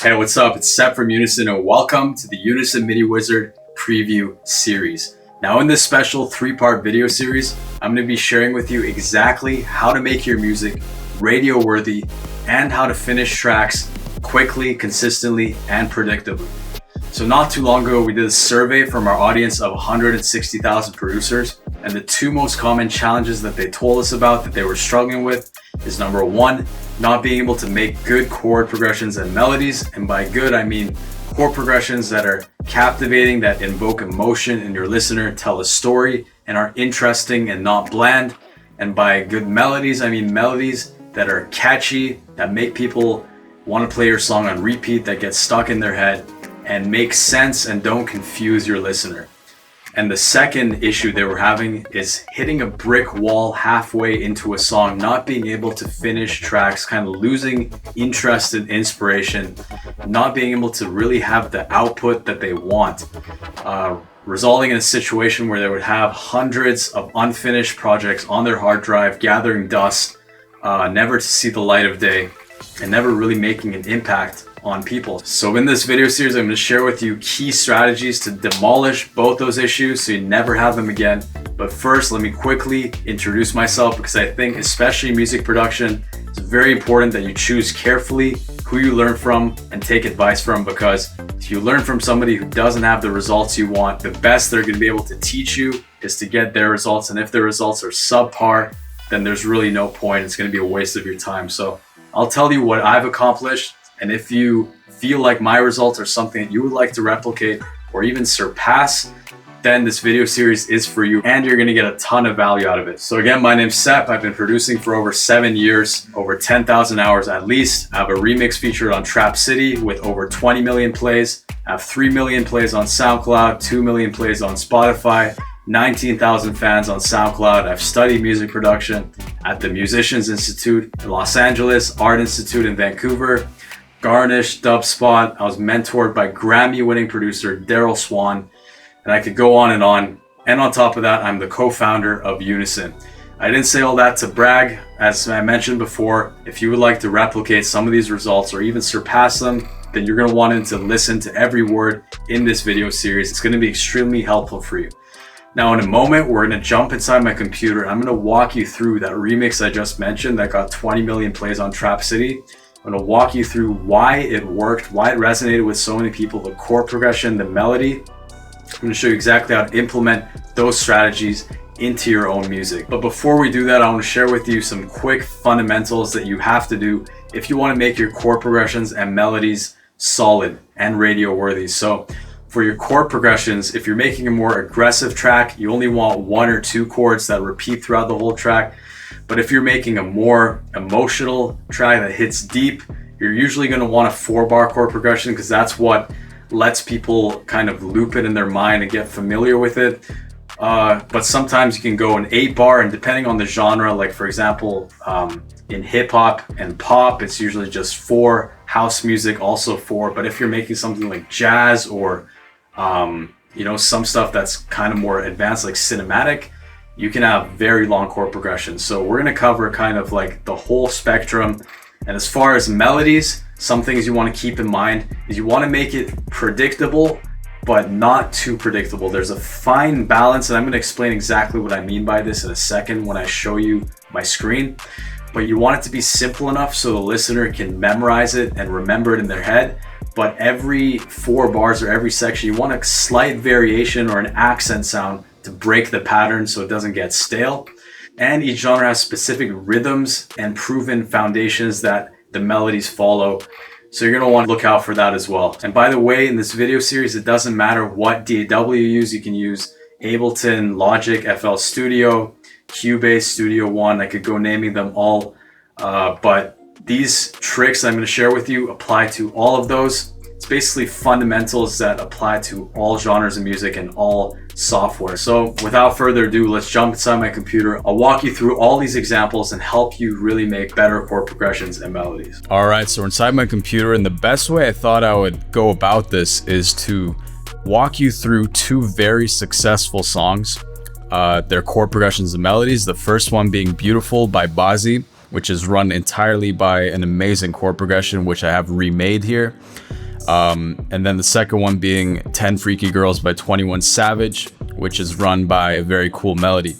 Hey, what's up? It's Sep from Unison and welcome to the Unison MIDI Wizard preview series. Now in this special 3-part video series, I'm going to be sharing with you exactly how to make your music radio worthy and how to finish tracks quickly, consistently, and predictably. So not too long ago, we did a survey from our audience of 160,000 producers, and the two most common challenges that they told us about that they were struggling with is number one, not being able to make good chord progressions and melodies. And by good, I mean chord progressions that are captivating, that invoke emotion in your listener, tell a story, and are interesting and not bland. And by good melodies, I mean melodies that are catchy, that make people want to play your song on repeat, that get stuck in their head and make sense and don't confuse your listener. And the second issue they were having is hitting a brick wall halfway into a song, not being able to finish tracks, kind of losing interest and inspiration, not being able to really have the output that they want, resulting in a situation where they would have hundreds of unfinished projects on their hard drive, gathering dust, never to see the light of day, and never really making an impact on people. So in this video series, I'm going to share with you key strategies to demolish both those issues so you never have them again. But first, let me quickly introduce myself, because I think especially in music production, it's very important that you choose carefully who you learn from and take advice from, because if you learn from somebody who doesn't have the results you want, the best they're going to be able to teach you is to get their results. And if their results are subpar, then there's really no point. It's going to be a waste of your time. So I'll tell you what I've accomplished. And if you feel like my results are something that you would like to replicate or even surpass, then this video series is for you and you're going to get a ton of value out of it. So again, my name's Sep. I've been producing for over 7 years, over 10,000 hours at least. I have a remix featured on Trap City with over 20 million plays. I have 3 million plays on SoundCloud, 2 million plays on Spotify, 19,000 fans on SoundCloud. I've studied music production at the Musicians Institute in Los Angeles, Art Institute in Vancouver, Garnish, Dubspot. I was mentored by Grammy-winning producer Daryl Swan, and I could go on. And on top of that, I'm the co-founder of Unison. I didn't say all that to brag. As I mentioned before, if you would like to replicate some of these results or even surpass them, then you're going to want to listen to every word in this video series. It's going to be extremely helpful for you. Now, in a moment, we're going to jump inside my computer. I'm going to walk you through that remix I just mentioned that got 20 million plays on Trap City. I'm going to walk you through why it worked, why it resonated with so many people, the chord progression, the melody. I'm going to show you exactly how to implement those strategies into your own music. But before we do that, I want to share with you some quick fundamentals that you have to do if you want to make your chord progressions and melodies solid and radio worthy. So for your chord progressions, if you're making a more aggressive track, you only want 1 or 2 chords that repeat throughout the whole track. But if you're making a more emotional track that hits deep, you're usually going to want a 4-bar chord progression, because that's what lets people kind of loop it in their mind and get familiar with it. But sometimes you can go an 8-bar, and depending on the genre, like for example, in hip hop and pop, it's usually just 4. House music also 4. But if you're making something like jazz or some stuff that's kind of more advanced, like cinematic, you can have very long chord progressions. So we're going to cover kind of like the whole spectrum. And as far as melodies, some things you want to keep in mind is you want to make it predictable, but not too predictable. There's a fine balance, and I'm going to explain exactly what I mean by this in a second when I show you my screen. But you want it to be simple enough so the listener can memorize it and remember it in their head. But every 4 bars or every section, you want a slight variation or an accent sound to break the pattern so it doesn't get stale. And each genre has specific rhythms and proven foundations that the melodies follow. So you're going to want to look out for that as well. And by the way, in this video series, it doesn't matter what DAW you use. You can use Ableton, Logic, FL Studio, Cubase, Studio One. I could go naming them all. But these tricks I'm going to share with you apply to all of those. It's basically fundamentals that apply to all genres of music and all software. So without further ado, let's jump inside my computer. I'll walk you through all these examples and help you really make better chord progressions and melodies. All right, so inside my computer, and the best way I thought I would go about this is to walk you through 2 very successful songs, their chord progressions and melodies. The first one being Beautiful by Bazzi, which is run entirely by an amazing chord progression, which I have remade here. And then the second one being 10 Freaky Girls by 21 Savage, which is run by a very cool melody.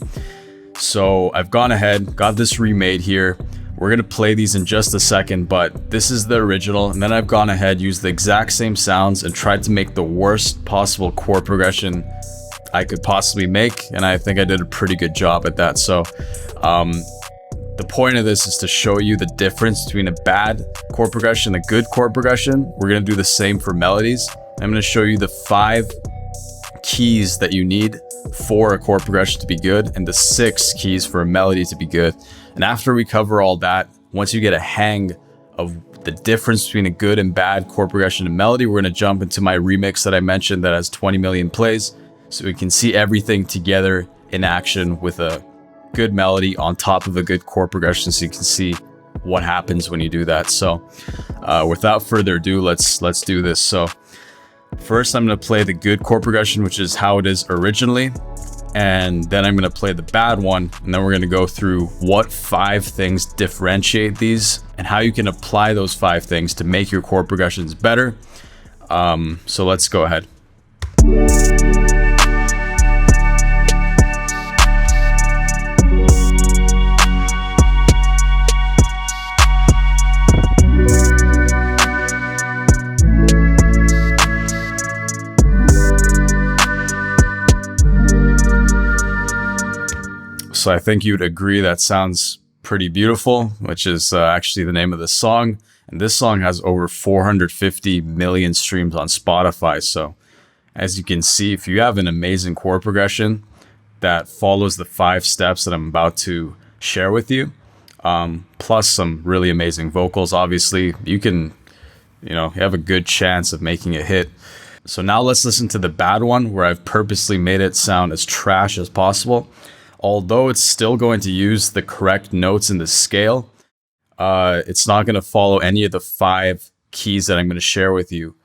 So I've gone ahead, got this remade here. We're gonna play these in just a second, but this is the original. And then I've gone ahead, used the exact same sounds and tried to make the worst possible chord progression I could possibly make. And I think I did a pretty good job at that. So the point of this is to show you the difference between a bad chord progression and a good chord progression. We're gonna do the same for melodies. I'm gonna show you the 5 keys that you need for a chord progression to be good and the 6 keys for a melody to be good. And after we cover all that, once you get a hang of the difference between a good and bad chord progression and melody, we're gonna jump into my remix that I mentioned that has 20 million plays, so we can see everything together in action with a good melody on top of a good chord progression, so you can see what happens when you do that. So without further ado, let's do this. So first I'm going to play the good chord progression, which is how it is originally, and then I'm going to play the bad one, and then we're going to go through what 5 things differentiate these and how you can apply those 5 things to make your chord progressions better. So let's go ahead. So I think you'd agree that sounds pretty beautiful, which is actually the name of the song. And this song has over 450 million streams on Spotify. So as you can see, if you have an amazing chord progression that follows the 5 steps that I'm about to share with you, plus some really amazing vocals, obviously, you can, you have a good chance of making a hit. So now let's listen to the bad one, where I've purposely made it sound as trash as possible. Although it's still going to use the correct notes in the scale, it's not going to follow any of the 5 keys that I'm going to share with you,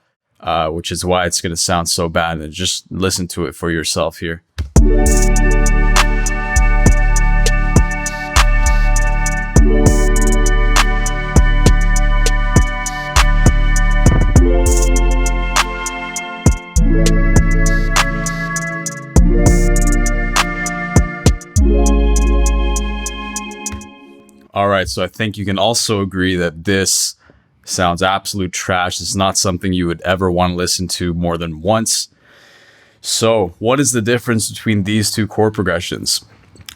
which is why it's going to sound so bad. And just listen to it for yourself here. All right, so I think you can also agree that this sounds absolute trash. It's not something you would ever want to listen to more than once. So what is the difference between these 2 chord progressions?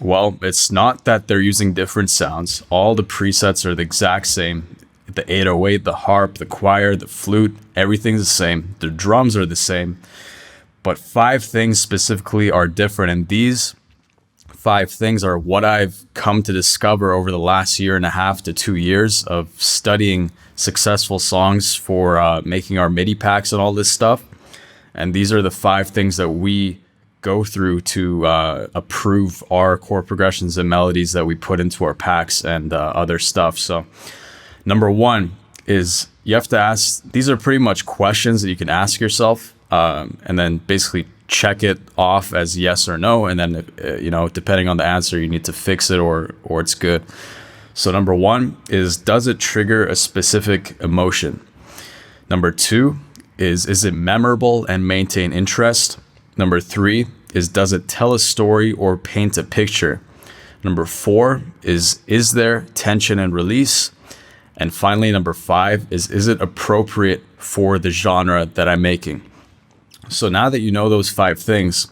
Well, it's not that they're using different sounds. All the presets are the exact same. The 808, the harp, the choir, the flute, everything's the same. The drums are the same. But 5 things specifically are different, and these 5 things are what I've come to discover over the last 1.5 to 2 years of studying successful songs for making our MIDI packs and all this stuff. And these are the 5 things that we go through to approve our chord progressions and melodies that we put into our packs and other stuff. So number 1 is you have to ask, these are pretty much questions that you can ask yourself and then basically check it off as yes or no, and then depending on the answer, you need to fix it or it's good. So number 1 is, does it trigger a specific emotion? Number 2 is it memorable and maintain interest? Number 3 is, does it tell a story or paint a picture? Number 4 is there tension and release? And finally, number 5 is it appropriate for the genre that I'm making? So now that you know those 5 things,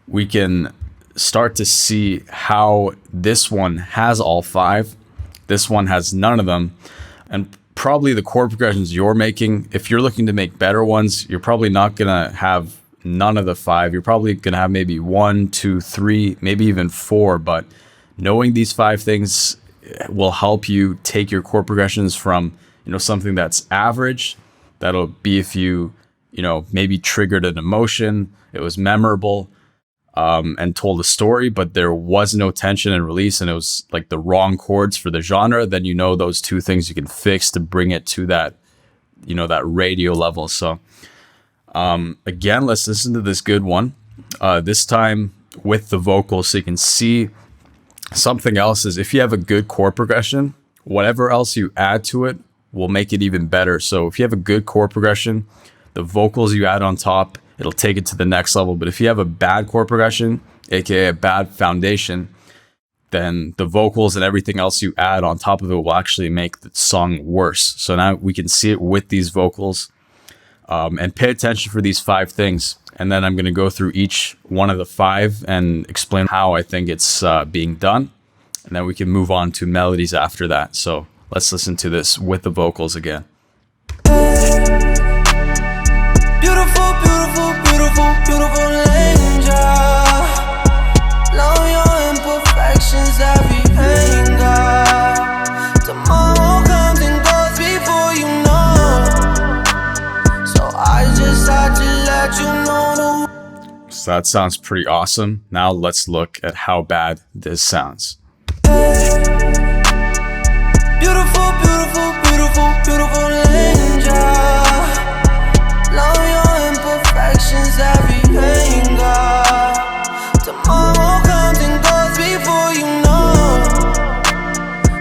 we can start to see how this one has all 5. This one has none of them. And probably the chord progressions you're making, if you're looking to make better ones, you're probably not going to have none of the 5. You're probably going to have maybe 1, 2, 3, maybe even 4. But knowing these 5 things will help you take your chord progressions from, something that's average. That'll be if you maybe triggered an emotion, it was memorable, and told a story, but there was no tension and release, and it was like the wrong chords for the genre. Then those 2 things you can fix to bring it to that, that radio level. So again, let's listen to this good one. This time with the vocals, so you can see something else is, if you have a good chord progression, whatever else you add to it will make it even better. So if you have a good chord progression, the vocals you add on top, it'll take it to the next level. But if you have a bad chord progression, aka a bad foundation, then the vocals and everything else you add on top of it will actually make the song worse. So now we can see it with these vocals, and pay attention for these 5 things. And then I'm going to go through each one of the 5 and explain how I think it's being done. And then we can move on to melodies after that. So let's listen to this with the vocals again. Beautiful, beautiful, beautiful, beautiful angel. Love your imperfections, every anger. Tomorrow comes and goes before you know. So I just had to let you know. So that sounds pretty awesome. Now let's look at how bad this sounds. Beautiful, beautiful, beautiful, beautiful angel. Love your imperfections, every anger. Tomorrow comes and goes before you know.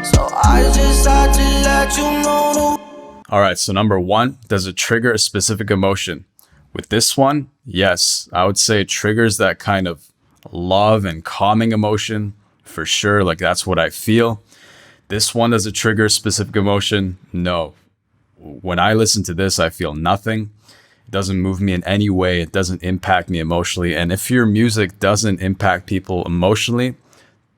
So I just had to let you know. All right, so number 1, does it trigger a specific emotion? With this one, yes, I would say it triggers that kind of love and calming emotion for sure. Like, that's what I feel. This one, does it trigger a specific emotion? No. When I listen to this, I feel nothing. It doesn't move me in any way. It doesn't impact me emotionally. And if your music doesn't impact people emotionally,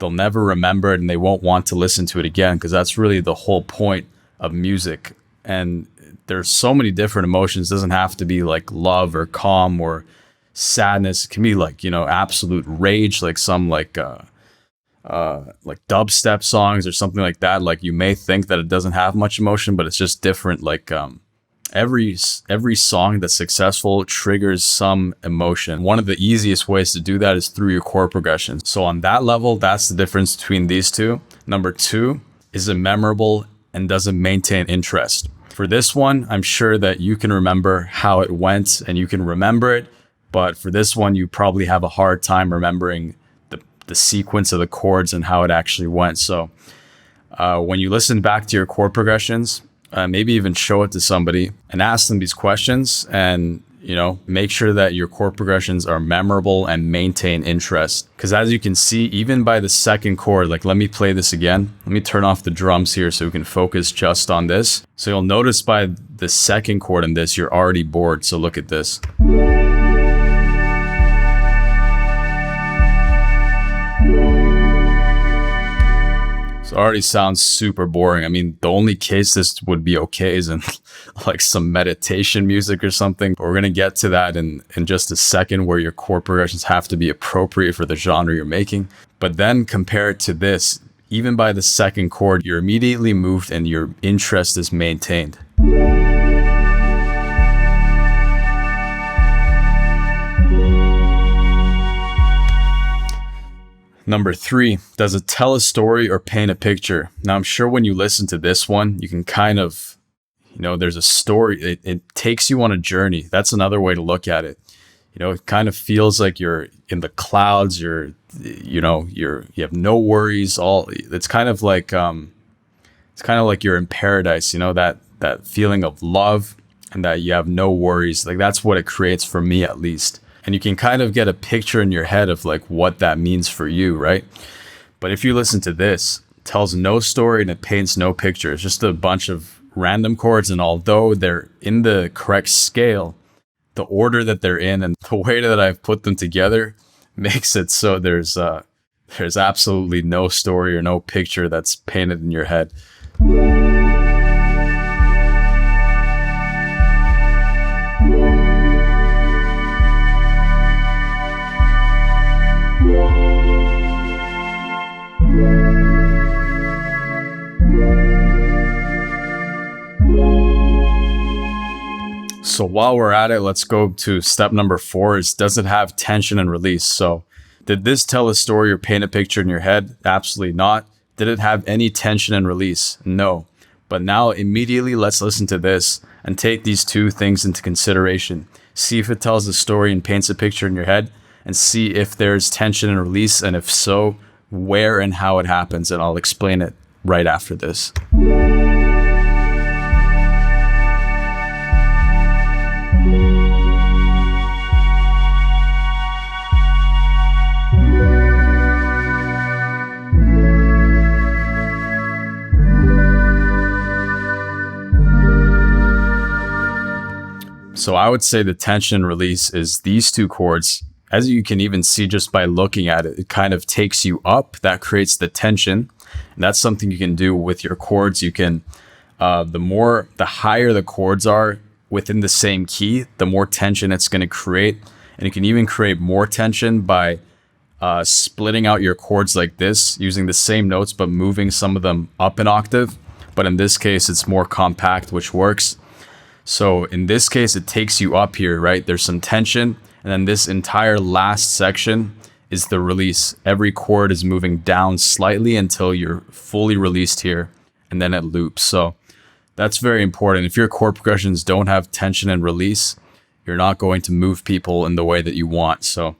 they'll never remember it and they won't want to listen to it again, because that's really the whole point of music. And there's so many different emotions. It doesn't have to be like love or calm or sadness. It can be like, absolute rage, like some like dubstep songs or something like that. Like, you may think that it doesn't have much emotion, but it's just different. Like every song that's successful triggers some emotion. One of the easiest ways to do that is through your chord progressions. So on that level, that's the difference between these two. Number 2, is it memorable and does it maintain interest? For this one, I'm sure that you can remember how it went and you can remember it. But for this one, you probably have a hard time remembering the sequence of the chords and how it actually went. So when you listen back to your chord progressions, maybe even show it to somebody and ask them these questions, and make sure that your chord progressions are memorable and maintain interest. Because as you can see, even by the second chord, like, let me play this again. Let me turn off the drums here so we can focus just on this. So you'll notice by the second chord in this, you're already bored. So look at this. So it already sounds super boring. I mean, the only case this would be okay is in like some meditation music or something. But we're going to get to that in just a second, where your chord progressions have to be appropriate for the genre you're making. But then compare it to this. Even by the second chord, you're immediately moved and your interest is maintained. Number 3, does it tell a story or paint a picture? Now, I'm sure when you listen to this one, you can kind of, there's a story. It takes you on a journey. That's another way to look at it. It kind of feels like you're in the clouds. You have no worries. It's kind of like you're in paradise. That feeling of love and that you have no worries. Like, that's what it creates for me, at least. And you can kind of get a picture in your head of like what that means for you, right? But if you listen to this, it tells no story and it paints no picture. It's just a bunch of random chords. And although they're in the correct scale, the order that they're in and the way that I've put them together makes it so there's absolutely no story or no picture that's painted in your head. So while we're at it, let's go to step number 4 is, does it have tension and release? So did this tell a story or paint a picture in your head? Absolutely not. Did it have any tension and release? No. But now immediately let's listen to this and take these 2 things into consideration. See if it tells a story and paints a picture in your head, and see if there's tension and release, and if so, where and how it happens. And I'll explain it right after this. So I would say the tension and release is these two chords. As you can even see just by looking at it, it kind of takes you up. That creates the tension. And that's something you can do with your chords. You can, the higher the chords are within the same key, the more tension it's going to create. And you can even create more tension by splitting out your chords like this, using the same notes, but moving some of them up an octave. But in this case, it's more compact, which works. So in this case, it takes you up here, right? There's some tension. And then this entire last section is the release. Every chord is moving down slightly until you're fully released here, and then it loops. So that's very important. If your chord progressions don't have tension and release, you're not going to move people in the way that you want. So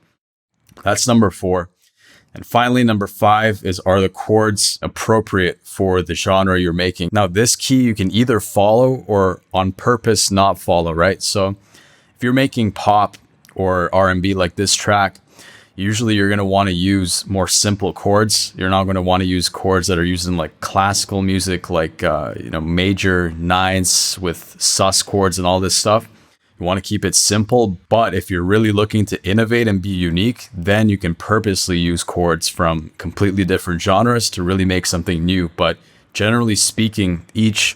that's number 4. And finally, number 5 is, are the chords appropriate for the genre you're making? Now, this key you can either follow or on purpose not follow, right? So if you're making pop or R&B like this track, usually you're going to want to use more simple chords. You're not going to want to use chords that are used in like classical music, like major ninths with sus chords and all this stuff. You want to keep it simple, but if you're really looking to innovate and be unique, then you can purposely use chords from completely different genres to really make something new. But generally speaking, each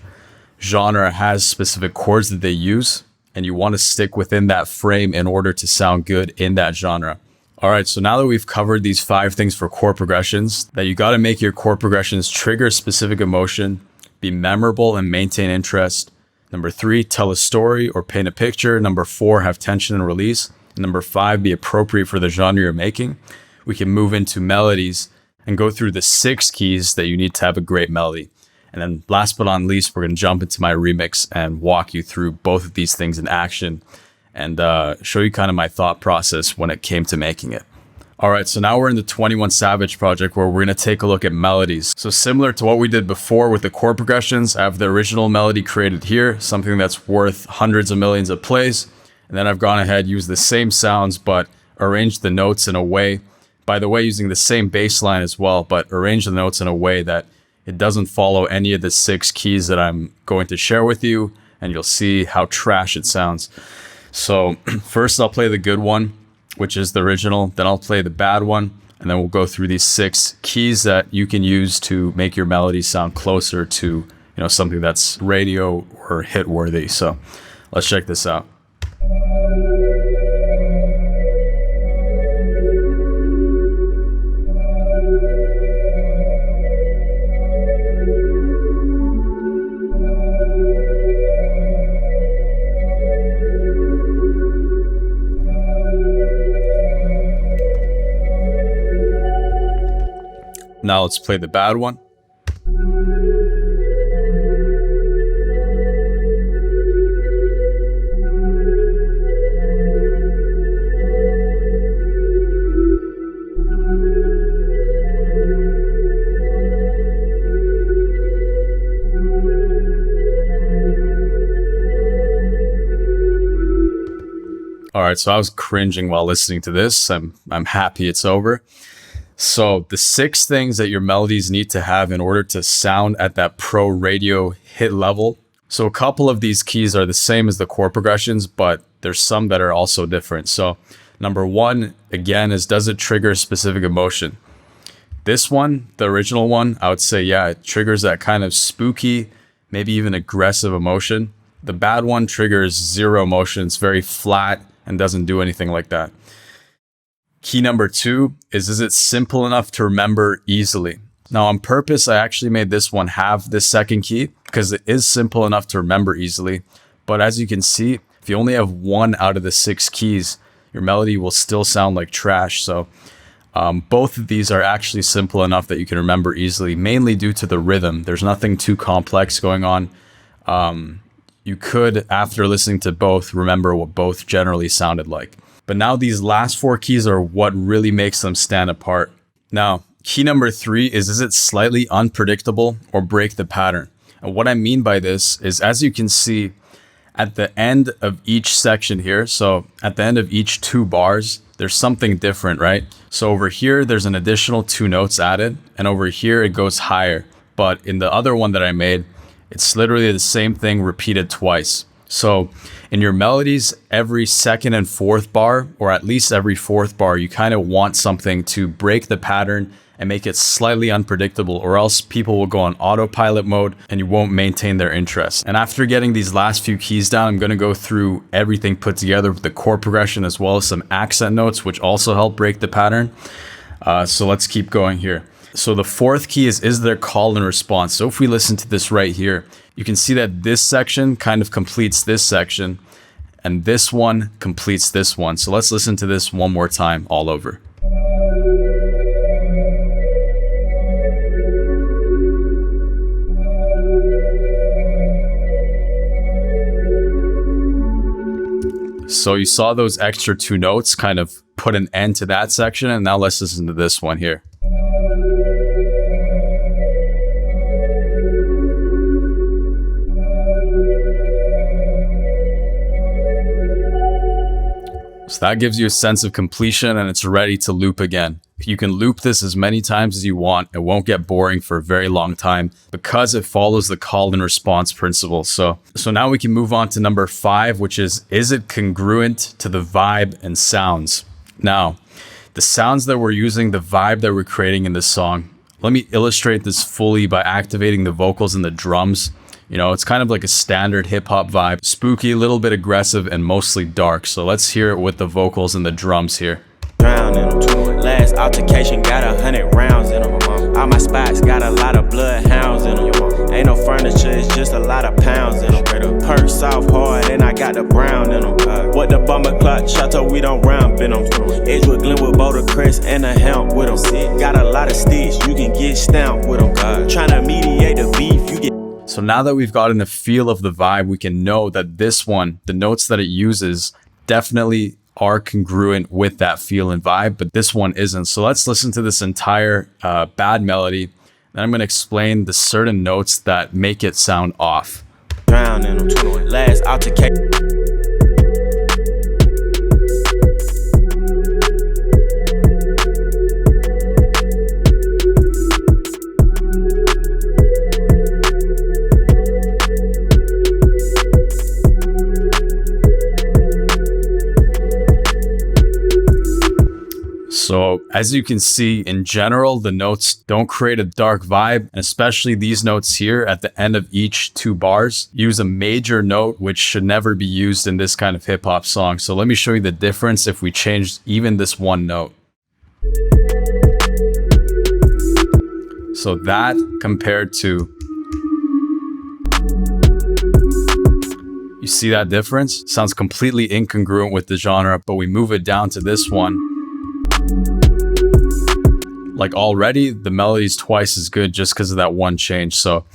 genre has specific chords that they use, and you want to stick within that frame in order to sound good in that genre. All right, so now that we've covered these 5 things for chord progressions, that you got to make your chord progressions trigger specific emotion, be memorable and maintain interest. Number 3, tell a story or paint a picture. Number 4, have tension and release. And number 5, be appropriate for the genre you're making. We can move into melodies and go through the 6 keys that you need to have a great melody. And then last but not least, we're going to jump into my remix and walk you through both of these things in action and show you kind of my thought process when it came to making it. All right, so now we're in the 21 Savage project where we're going to take a look at melodies. So similar to what we did before with the chord progressions, I have the original melody created here, something that's worth hundreds of millions of plays. And then I've gone ahead, used the same sounds, but arranged the notes in a way, by the way, using the same bass line as well, but arranged the notes in a way that it doesn't follow any of the 6 keys that I'm going to share with you, and you'll see how trash it sounds. So first I'll play the good one, which is the original. Then I'll play the bad one, and then we'll go through these 6 keys that you can use to make your melody sound closer to, something that's radio or hit worthy. So let's check this out. Now let's play the bad one. All right, so I was cringing while listening to this. I'm happy it's over. So the 6 things that your melodies need to have in order to sound at that pro radio hit level. So a couple of these keys are the same as the chord progressions, but there's some that are also different. So number 1, again, is, does it trigger a specific emotion? This one, the original one, I would say, yeah, it triggers that kind of spooky, maybe even aggressive emotion. The bad one triggers 0 emotion. It's very flat and doesn't do anything like that. Key number 2 is it simple enough to remember easily? Now, on purpose, I actually made this one have this second key because it is simple enough to remember easily. But as you can see, if you only have 1 out of the 6 keys, your melody will still sound like trash. So both of these are actually simple enough that you can remember easily, mainly due to the rhythm. There's nothing too complex going on. You could, after listening to both, remember what both generally sounded like. But now these last 4 keys are what really makes them stand apart. Now, key number 3 is it slightly unpredictable or break the pattern? And what I mean by this is, as you can see, at the end of each section here, so at the end of each 2 bars, there's something different, right? So over here, there's an additional 2 notes added, and over here, it goes higher. But in the other one that I made, it's literally the same thing repeated twice. So in your melodies, every second and fourth bar, or at least every fourth bar, you kind of want something to break the pattern and make it slightly unpredictable, or else people will go on autopilot mode and you won't maintain their interest. And after getting these last few keys down, I'm going to go through everything put together with the chord progression as well as some accent notes, which also help break the pattern. So let's keep going here. So the fourth key is there call and response. So if we listen to this right here, you can see that this section kind of completes this section and this one completes this one. So let's listen to this one more time all over. So you saw those extra two notes kind of put an end to that section, and now let's listen to this one here. So that gives you a sense of completion and it's ready to loop again. You can loop this as many times as you want. It won't get boring for a very long time because it follows the call and response principle. So now we can move on to number 5, which is it congruent to the vibe and sounds? Now, the sounds that we're using, the vibe that we're creating in this song, let me illustrate this fully by activating the vocals and the drums. You know, it's kind of like a standard hip hop vibe, spooky, a little bit aggressive, and mostly dark. So let's hear it with the vocals and the drums here. Last altercation got 100 rounds in them. All my spots got a lot of bloodhounds in them. Ain't no furniture, it's just a lot of pounds in them. Perk soft hard, and I got the brown in them. What the bumper clock, Chateau, we don't ramp in them. Edgewood, Glenwood, Boulder Crest, and a hemp with them. Got a lot of sticks, you can get stamped with them. Tryna mediate the beef, you get. So now that we've gotten a feel of the vibe, we can know that this one, the notes that it uses, definitely are congruent with that feel and vibe, but this one isn't. So let's listen to this entire bad melody. Then I'm going to explain the certain notes that make it sound off. Last altercation. So as you can see, in general, the notes don't create a dark vibe, and especially these notes here at the end of each 2 bars use a major note, which should never be used in this kind of hip hop song. So let me show you the difference if we change even this one note. So that compared to, you see that difference? Sounds completely incongruent with the genre, but we move it down to this one. Like already the melody is twice as good just because of that one change. So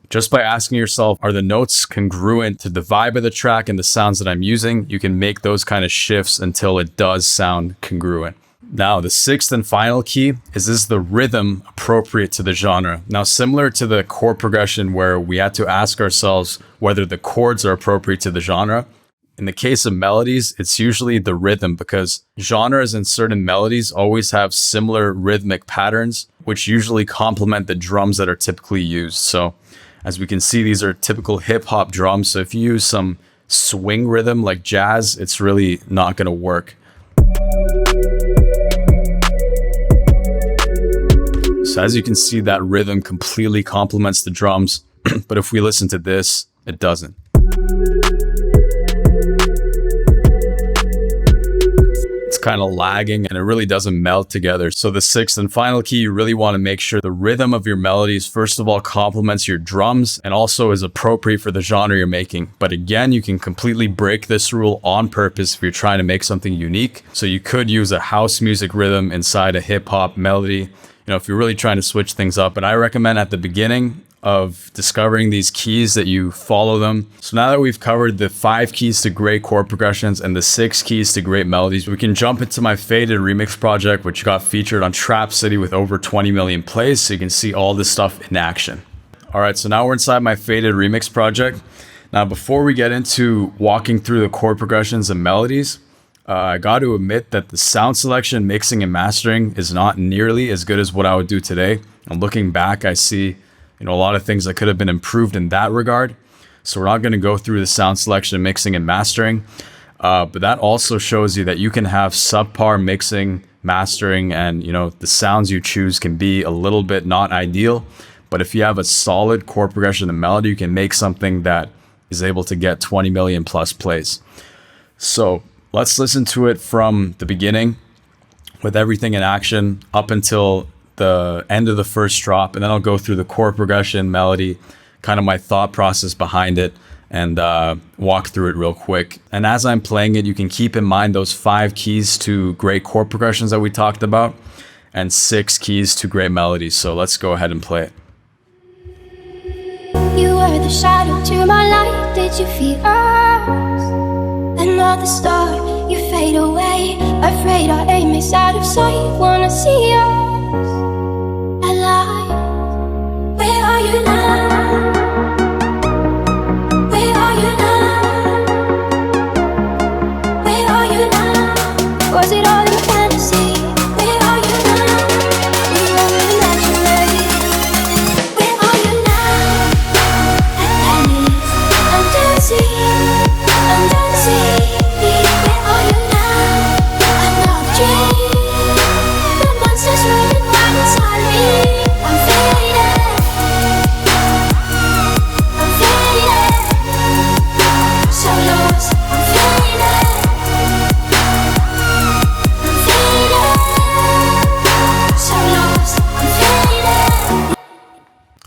just by asking yourself, are the notes congruent to the vibe of the track and the sounds that I'm using, you can make those kind of shifts until it does sound congruent. Now, the 6th and final key is the rhythm appropriate to the genre? Now, similar to the chord progression where we had to ask ourselves whether the chords are appropriate to the genre, in the case of melodies, it's usually the rhythm, because genres and certain melodies always have similar rhythmic patterns, which usually complement the drums that are typically used. So as we can see, these are typical hip hop drums. So if you use some swing rhythm like jazz, it's really not going to work. So as you can see, that rhythm completely complements the drums. But if we listen to this, it doesn't. Kind of lagging and it really doesn't melt together. So the 6th and final key, you really want to make sure the rhythm of your melodies, first of all, complements your drums and also is appropriate for the genre you're making. But again, you can completely break this rule on purpose if you're trying to make something unique. So you could use a house music rhythm inside a hip hop melody, you know, if you're really trying to switch things up. But I recommend at the beginning of discovering these keys that you follow them. So now that we've covered the 5 keys to great chord progressions and the 6 keys to great melodies, we can jump into my Faded remix project, which got featured on Trap City with over 20 million plays. So you can see all this stuff in action. All right, so now we're inside my Faded remix project. Now, before we get into walking through the chord progressions and melodies, I got to admit that the sound selection, mixing, and mastering is not nearly as good as what I would do today. And looking back, I see a lot of things that could have been improved in that regard. So we're not going to go through the sound selection, mixing, and mastering. But that also shows you that you can have subpar mixing, mastering, and the sounds you choose can be a little bit not ideal. But if you have a solid chord progression and melody, you can make something that is able to get 20 million plus plays. So let's listen to it from the beginning with everything in action up until the end of the first drop. And then I'll go through the chord progression, melody, kind of my thought process behind it, and walk through it real quick. And as I'm playing it, you can keep in mind those 5 keys to great chord progressions that we talked about and 6 keys to great melodies. So let's go ahead and play it. You were the shadow to my light. Did you feel us? Another star, you fade away. Afraid our aim is out of sight. Wanna see us alive. Where are you now? Where are you now? Where are you now? Was it all in fantasy? Where are you now? We were imaginary. Where are you now? I'm dancing. I'm dancing. Where are you now? Another dream. The monsters running wild inside me. I'm faded. I'm faded. So lost. I'm faded. I'm faded. So lost. I'm faded.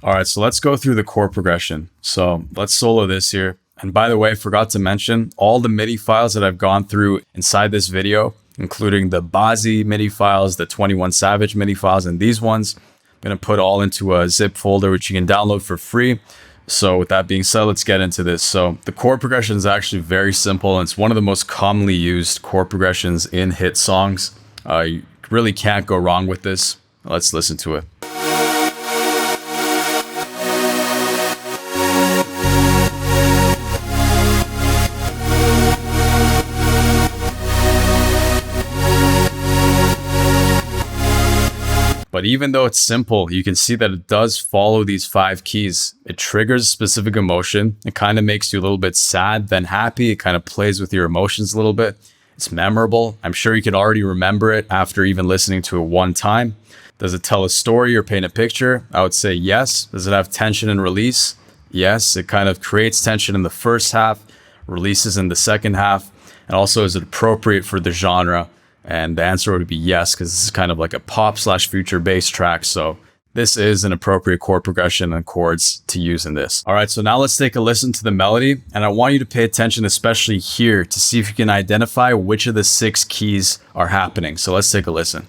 All right, so let's go through the chord progression. So let's solo this here. And by the way, I forgot to mention all the MIDI files that I've gone through inside this video, including the Bazzi MIDI files, the 21 Savage MIDI files, and these ones, I'm going to put all into a zip folder, which you can download for free. So with that being said, let's get into this. So the chord progression is actually very simple, and it's one of the most commonly used chord progressions in hit songs. You really can't go wrong with this. Let's listen to it. But even though it's simple, you can see that it does follow these 5 keys. It triggers a specific emotion. It kind of makes you a little bit sad, then happy. It kind of plays with your emotions a little bit. It's memorable. I'm sure you could already remember it after even listening to it one time. Does it tell a story or paint a picture? I would say yes. Does it have tension and release? Yes. It kind of creates tension in the first half, releases in the second half. And also, is it appropriate for the genre? And the answer would be yes, because this is kind of like a pop/future bass track. So this is an appropriate chord progression and chords to use in this. All right, so now let's take a listen to the melody. And I want you to pay attention, especially here, to see if you can identify which of the 6 keys are happening. So let's take a listen.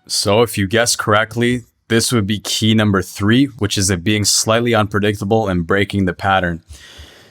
So if you guess correctly, this would be key number 3, which is it being slightly unpredictable and breaking the pattern.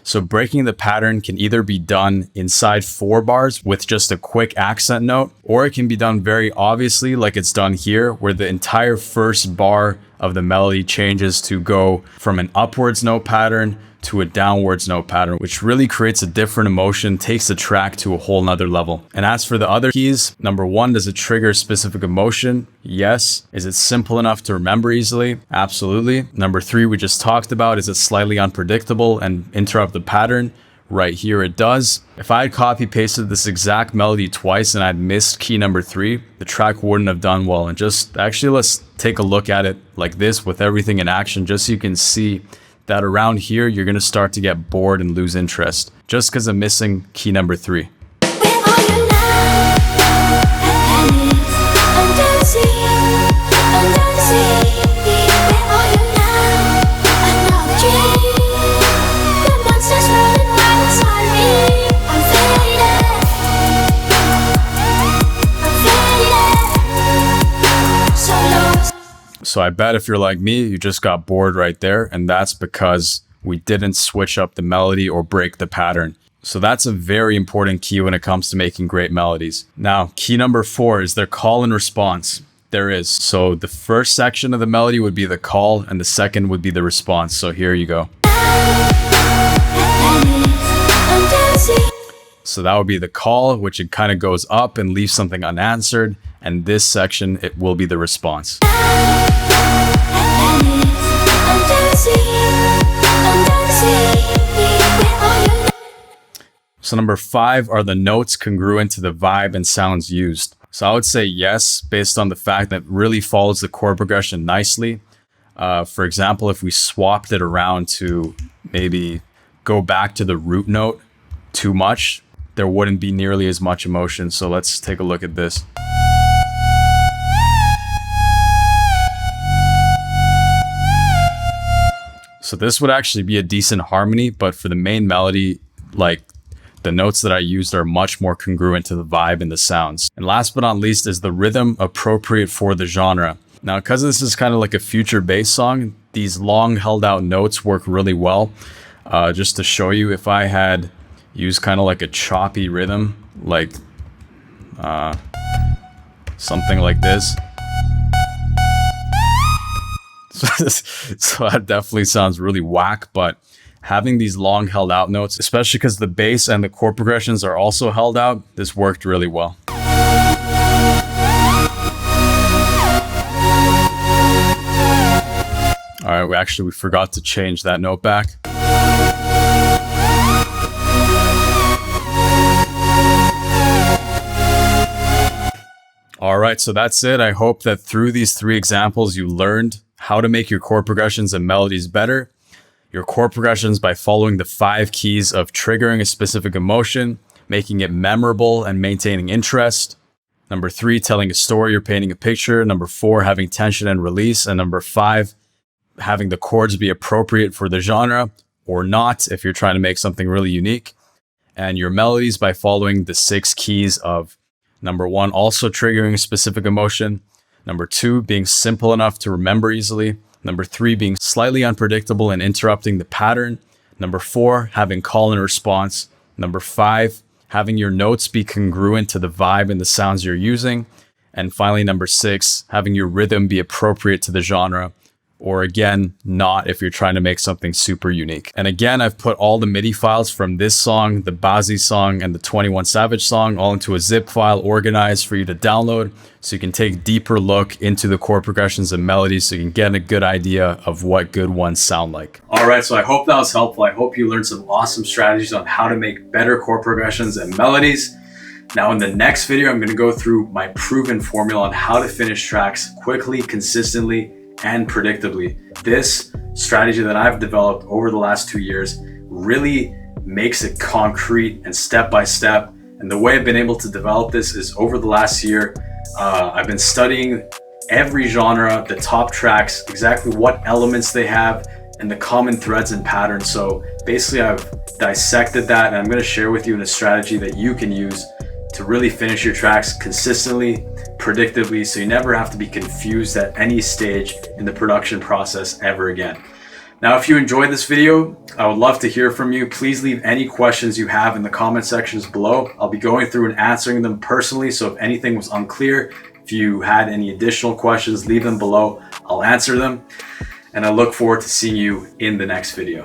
So breaking the pattern can either be done inside 4 bars with just a quick accent note, or it can be done very obviously like it's done here, where the entire first bar of the melody changes to go from an upwards note pattern to a downwards note pattern, which really creates a different emotion, takes the track to a whole nother level. And as for the other keys, number 1, does it trigger a specific emotion? Yes. Is it simple enough to remember easily? Absolutely. Number 3, we just talked about, is it slightly unpredictable and interrupt the pattern? Right here it does. If I had copy pasted this exact melody twice and I'd missed key number 3, the track wouldn't have done well. And just actually, let's take a look at it like this with everything in action, just so you can see that around here, you're going to start to get bored and lose interest just because I'm missing key number 3. Where are you now? I'm dancing. I'm dancing. Where are you now? Another dream. The monsters running wild inside me. I'm faded. I'm faded. So lost. So I bet if you're like me, you just got bored right there. And that's because we didn't switch up the melody or break the pattern. So that's a very important key when it comes to making great melodies. Now, key number 4 is their call and response. There is. So the first section of the melody would be the call and the second would be the response. So here you go. So that would be the call, which it kind of goes up and leaves something unanswered. And this section, it will be the response. So number 5 are the notes congruent to the vibe and sounds used. So I would say yes, based on the fact that it really follows the chord progression nicely. For example, if we swapped it around to maybe go back to the root note too much, there wouldn't be nearly as much emotion. So let's take a look at this. So this would actually be a decent harmony, but for the main melody, like the notes that I used are much more congruent to the vibe and the sounds. And last but not least is the rhythm appropriate for the genre. Now, because this is kind of like a future bass song, these long held out notes work really well. Just to show you, if I had used kind of like a choppy rhythm, like something like this. So that definitely sounds really whack, but having these long held out notes, especially because the bass and the chord progressions are also held out, this worked really well. All right, we forgot to change that note back. All right, so that's it. I hope that through these 3 examples, you learned how to make your chord progressions and melodies better. Your chord progressions by following the 5 keys of triggering a specific emotion, making it memorable and maintaining interest. Number 3, telling a story or painting a picture. Number 4, having tension and release. And number 5, having the chords be appropriate for the genre or not if you're trying to make something really unique. And your melodies by following the 6 keys of number 1, also triggering a specific emotion. Number 2, being simple enough to remember easily. Number 3, being slightly unpredictable and interrupting the pattern. Number 4, having call and response. Number 5, having your notes be congruent to the vibe and the sounds you're using. And finally, number 6, having your rhythm be appropriate to the genre, or again, not if you're trying to make something super unique. And again, I've put all the MIDI files from this song, the Bazzi song, and the 21 Savage song all into a zip file organized for you to download, so you can take a deeper look into the chord progressions and melodies so you can get a good idea of what good ones sound like. All right, so I hope that was helpful. I hope you learned some awesome strategies on how to make better chord progressions and melodies. Now in the next video, I'm gonna go through my proven formula on how to finish tracks quickly, consistently, and predictably. This strategy that I've developed over the last 2 years really makes it concrete and step by step. And the way I've been able to develop this is over the last year, I've been studying every genre, the top tracks, exactly what elements they have, and the common threads and patterns. So basically I've dissected that, and I'm going to share with you a strategy that you can use to really finish your tracks consistently, predictably, so you never have to be confused at any stage in the production process ever again. Now, if you enjoyed this video, I would love to hear from you. Please leave any questions you have in the comment sections below. I'll be going through and answering them personally, so if anything was unclear, if you had any additional questions, leave them below. I'll answer them, and I look forward to seeing you in the next video.